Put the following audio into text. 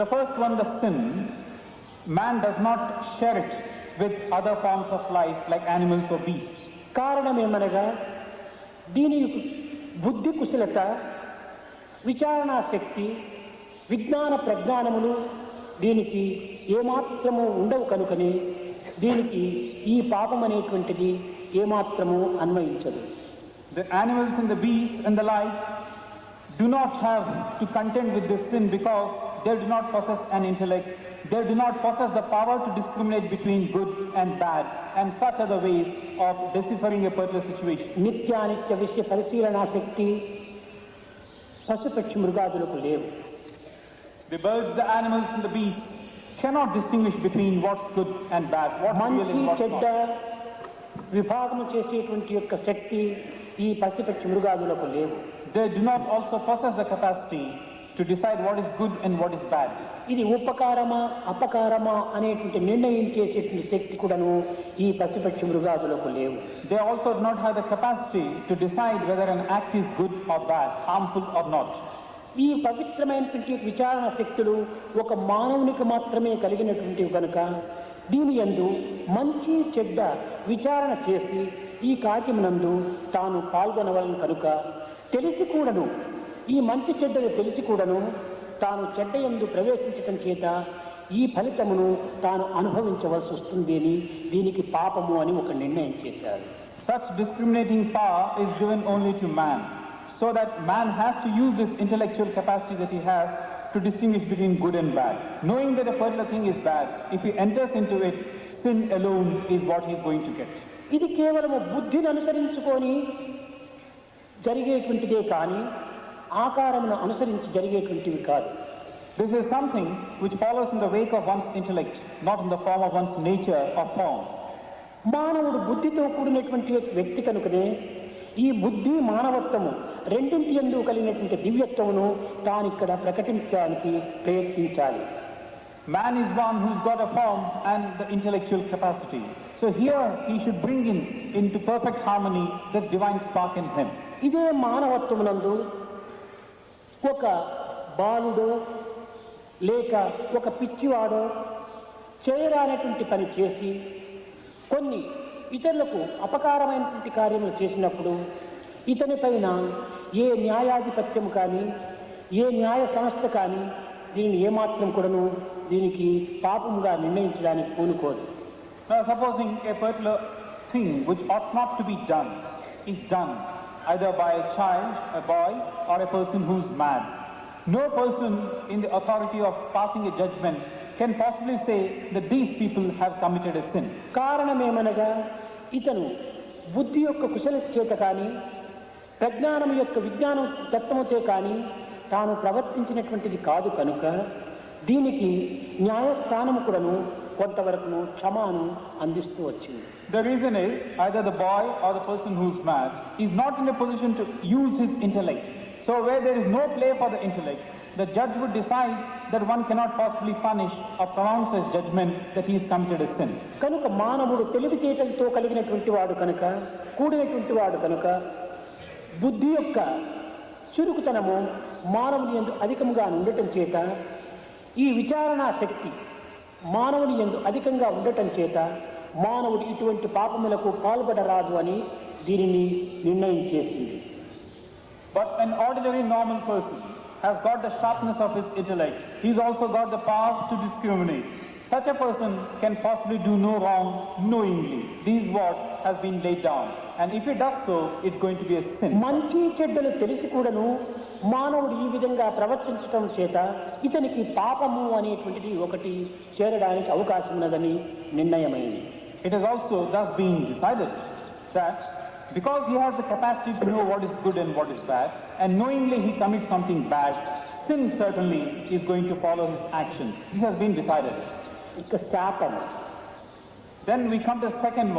The first one, the sin, man does not share it with other forms of life like animals or beasts. కారణమేమనగా దీని బుద్ధి కుశలత, విచారణ శక్తి, విజ్ఞాన ప్రజ్ఞానములు దీనికి ఏమాత్రము ఉండవు కనుకనే దీనికి ఈ పాపం అనేటువంటిది ఏమాత్రము అన్వయించదు. The animals and the beasts and the like do not have to contend with this sin because they do not possess an intellect, they do not possess the power to discriminate between good and bad, and such are the ways of deciphering a particular situation. నిత్యానిత్య విషయ పరిశీలనా శక్తి పశుపక్షి మృగాదులకు లేవు. The birds, the animals and the beasts cannot distinguish between what's good and bad, what's real and what's చెడ్డ విభాగము చేసేటువంటి యొక్క శక్తి ఈ పశుపక్షి మృగాదులకు లేవు. They do not also possess the capacity to decide what is good and what is bad. ఇది ఉపకారమా అపకారమా అనేటువంటి నిర్ణయం చేసేటువంటి శక్తి కూడాను ఈ పశుపక్షి మృగాదులకు లేవు. They also do not have the capacity to decide whether an act is good or bad, harmful or not. ఈ పవిత్రమైనటువంటి విచారణ శక్తులు ఒక మానవునికి మాత్రమే కలిగినటువంటివి కనుక దీని యందు మంచి చెడ్డ విచారణ చేసి ఈ కార్యమునందు తాను పాల్గొనవలను కనుక తెలిసి కూడాను ఈ మంచి చెడ్డలు తెలిసి కూడాను తాను చెడ్డ యందు ప్రవేశించటం చేత ఈ ఫలితమును తాను అనుభవించవలసి వస్తుంది అని దీనికి పాపము అని ఒక నిర్ణయం చేశారు. Such discriminating power is given only to man, so that man has to use this intellectual capacity that he has to distinguish between good and bad. Knowing that a particular thing is bad, if he enters into it, sin alone is what he is going to get. ఇది కేవలము బుద్ధిని అనుసరించుకొని జరిగేటువంటిదే కానీ ఆకారమును అనుసరించి జరిగేటువంటివి కాదు. This is something which follows in the wake of one's intellect, not in the form of one's nature or form. మానవుడు బుద్ధితో కూడినటువంటి వ్యక్తి కనుకనే ఈ బుద్ధి మానవత్వము రెండింటి యందు కలిగినటువంటి దివ్యత్వమును తాను ఇక్కడ ప్రకటించడానికి ప్రయత్నించాలి. Man is one who's got a form and the intellectual capacity. So here he should bring into perfect harmony the divine spark in him. ఇదే మానవత్వమునందు ఒక బాలుడో లేక ఒక పిచ్చివాడో చేయరానటువంటి పని చేసి కొన్ని ఇతరులకు అపకారమైనటువంటి కార్యములు చేసినప్పుడు ఇతని పైన ఏ న్యాయాధిపత్యం కానీ ఏ న్యాయ సంస్థ కానీ దీనిని ఏమాత్రం కూడాను దీనికి పాపముగా నిర్ణయించడానికి పూనుకోదు. Now supposing a particular thing which ought not to be done is done either by a child, a boy or a person who's mad. No person in the authority of passing a judgment can possibly say that these people have committed a sin. కారణమేమనగా ఇతను బుద్ధి యొక్క కుశల చేత కానీ ప్రజ్ఞానం యొక్క విజ్ఞానం తత్వముతో కానీ తాను ప్రవర్తించినటువంటిది కాదు కనుక దీనికి న్యాయస్థానము కూడాను కొంతవరకు క్షమాను అందిస్తూ వచ్చింది. The reason is either the boy or the person who's mad is not in a position to use his intellect. So where there is no play for the intellect, the judge would decide that one cannot possibly punish or pronounce a judgment that he has committed a sin. కనుక మానవుడు తెలివితేటలతో కలిగినటువంటి వాడు కనుక కూడినటువంటి వాడు కనుక బుద్ధి యొక్క చురుకుతనము మానవుని యందు అధికంగా ఉండటం చేత ఈ విచారణా శక్తి మానవుని యందు అధికంగా ఉండటం చేత మానవుడు ఇటువంటి పాపములకు పాల్పడరాదు అని దీనిని నిర్ణయం చేసింది. But an ordinary normal person has got the sharpness of his intellect. He's also got the power to discriminate. Such a person can possibly do no wrong knowingly. This is what has been laid down. And if he does so, it's going to be a sin. మంచి చెడ్డలు తెలిసి కూడాను మానవుడు ఈ విధంగా ప్రవర్తించడం చేత ఇతనికి పాపము అనేటువంటిది ఒకటి చేరడానికి అవకాశం ఉన్నదని నిర్ణయమైంది. It has also thus been decided that because he has the capacity to know what is good and what is bad, and knowingly he commits something bad, sin certainly is going to follow his action. This has been decided. ఇక శాపం. Then we come to the second one.